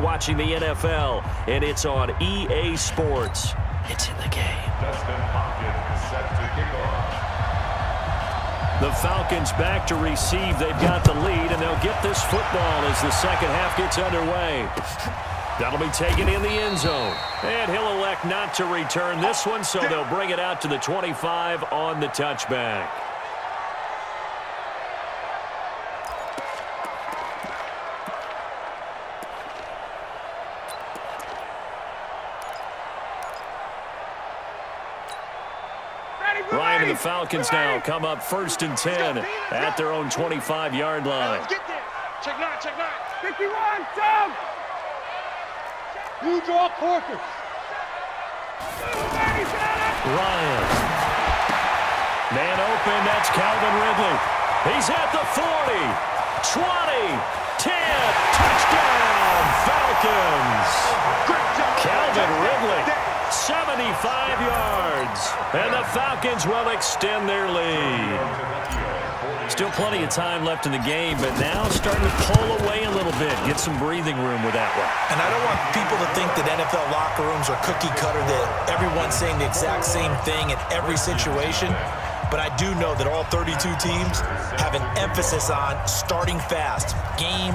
You're watching the NFL, and it's on EA Sports. It's in the game. Dustin Hopkins set to kick off. The Falcons back to receive. They've got the lead, and they'll get this football as the second half gets underway. That'll be taken in the end zone. And he'll elect not to return this one, so they'll bring it out to the 25 on the touchback. Ryan and the Falcons now come up 1st and 10 at their own 25-yard line. Get there. Check 9, check 9. 51, jump! You draw quarters. Ryan. Man open, that's Calvin Ridley. He's at the 40, 20, 10, touchdown, Falcons. Calvin Ridley, 75 yards. And the Falcons will extend their lead. Still plenty of time left in the game, but now starting to pull away a little bit. Get some breathing room with that one. And I don't want people to think that NFL locker rooms are cookie cutter, that everyone's saying the exact same thing in every situation. But I do know that all 32 teams have an emphasis on starting fast. Game,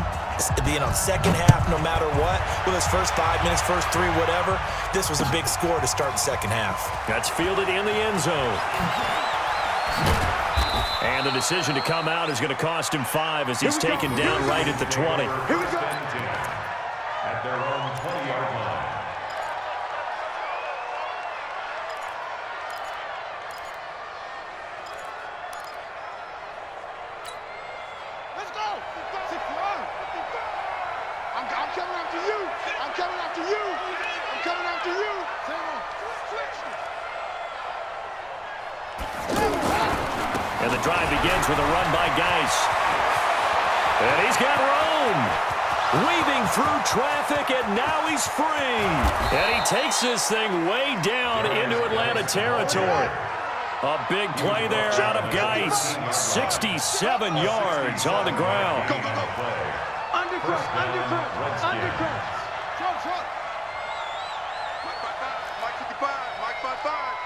second half, no matter what. Whether it's first 5 minutes, first 3, whatever. This was a big score to start the second half. That's fielded in the end zone. And the decision to come out is going to cost him 5 as he's taken down right at the 20. Here we go. At their own 20-yard line. Let's go. I'm coming after you. I'm coming after you. I'm coming after you. And the drive begins with a run by Geis. And he's got room. Weaving through traffic, and now he's free. And he takes this thing way down into Atlanta territory. A big play there out of Geis. 67 yards on the ground. Go, go, go. Undercut, undercut, undercut. Trump. Mike 55, Mike 55.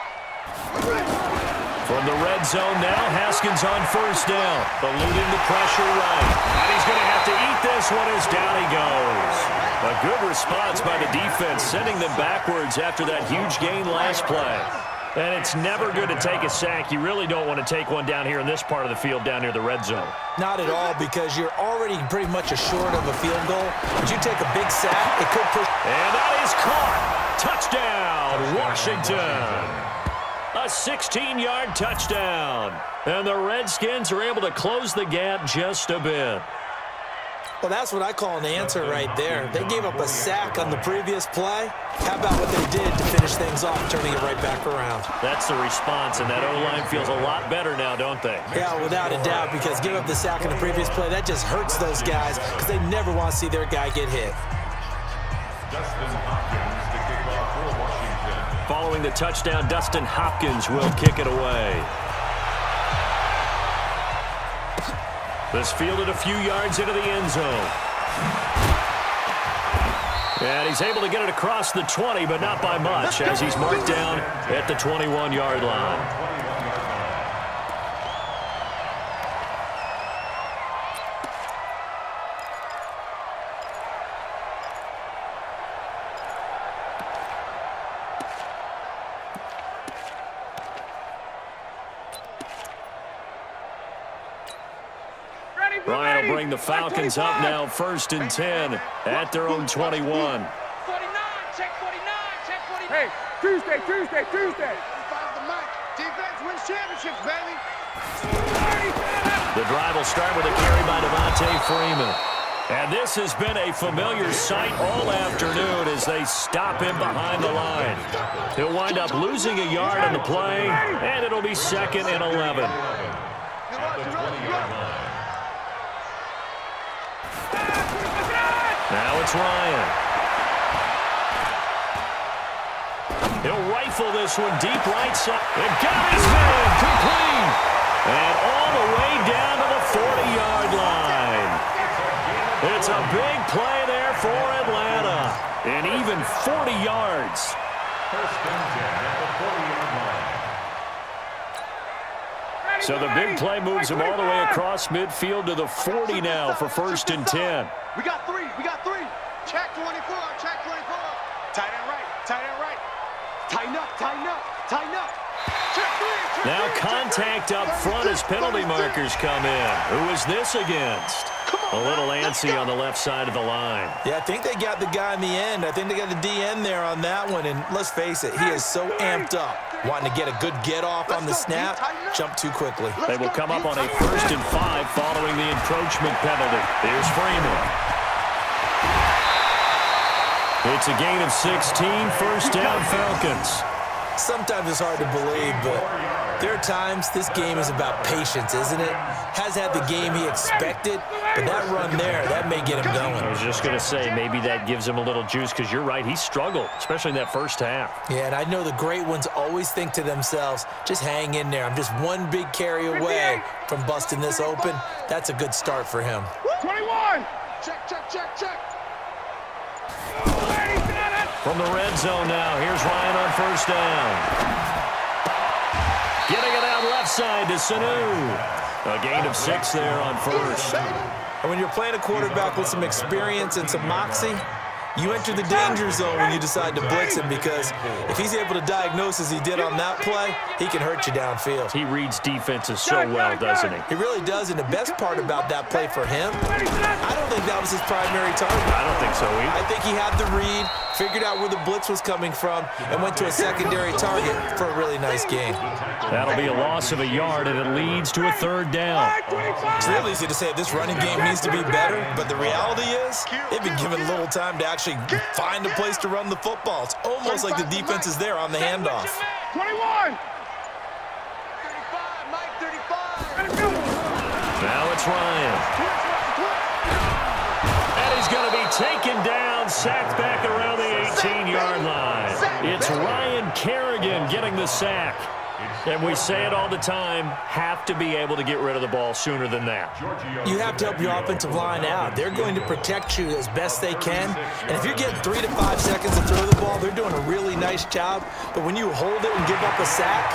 From the red zone now, Haskins on 1st down. Eluding the pressure right. And he's going to have to eat this one as down he goes. A good response by the defense, sending them backwards after that huge gain last play. And it's never good to take a sack. You really don't want to take one down here in this part of the field down near the red zone. Not at all, because you're already pretty much assured of a field goal. But you take a big sack, it could push. And that is caught. Touchdown, Washington. A 16-yard touchdown. And the Redskins are able to close the gap just a bit. Well, that's what I call an answer right there. They gave up a sack on the previous play. How about what they did to finish things off, turning it right back around? That's the response, and that O-line feels a lot better now, don't they? Yeah, without a doubt, because giving up the sack on the previous play, that just hurts those guys because they never want to see their guy get hit. Dustin Hopkins to kick off for Washington. Following the touchdown, Dustin Hopkins will kick it away. This fielded a few yards into the end zone. And he's able to get it across the 20, but not by much, as he's marked down at the 21-yard line. Ryan will bring the Falcons up now, 1st and 10 at their own 21. 49, check 49, check 49. Hey, Tuesday. The mic. Defense wins championships, baby. The drive will start with a carry by Devontae Freeman. And this has been a familiar sight all afternoon as they stop him behind the line. He'll wind up losing a yard on the play, and it'll be 2nd and 11. Now it's Ryan. He'll rifle this one deep right side. And got his man complete. And all the way down to the 40-yard line. It's a big play there for Atlanta. And even 40 yards. First and 10 at the 40-yard line. So the big play moves him all the way across midfield to the 40 now for first and 10. We got three. Check 24. Check 24. Tight end right. Tighten up. Check three. Now contact up front as penalty markers come in. Who is this against? A little antsy on the left side of the line. Yeah, I think they got the guy in the end. I think they got the DN there on that one. And let's face it, he is so amped up, wanting to get a good get-off on the snap, jump too quickly. They will come up on a first and 5 following the encroachment penalty. Here's Freeman. It's a gain of 16, first down Falcons. Sometimes it's hard to believe, but there are times this game is about patience, isn't it? Has had the game he expected, but that run there, that may get him going. I was just going to say, maybe that gives him a little juice, because you're right, he struggled, especially in that first half. Yeah, and I know the great ones always think to themselves, just hang in there. I'm just one big carry away from busting this open. That's a good start for him. 21. Check. From the red zone now, here's Ryan on first down. Getting it out left side to Sanu. A gain of 6 there on first. And when you're playing a quarterback with some experience and some moxie, you enter the danger zone when you decide to blitz him, because if he's able to diagnose as he did on that play, he can hurt you downfield. He reads defenses so well, doesn't he? He really does, and the best part about that play for him, I don't think that was his primary target. I don't think so either. I think he had the read, figured out where the blitz was coming from, and went to a secondary target for a really nice gain. That'll be a loss of a yard, and it leads to a third down. It's real easy to say this running game needs to be better, but the reality is they've been given little time to actually find a place to run the football. It's almost like the defense is there on the handoff. 21. 35. Now it's Ryan. And he's going to be taken down, sacked back around the 18-yard line. It's Ryan Kerrigan getting the sack. And we say it all the time, have to be able to get rid of the ball sooner than that. You have to help your offensive line out. They're going to protect you as best they can. And if you're getting 3 to 5 seconds to throw the ball, they're doing a really nice job. But when you hold it and give up a sack,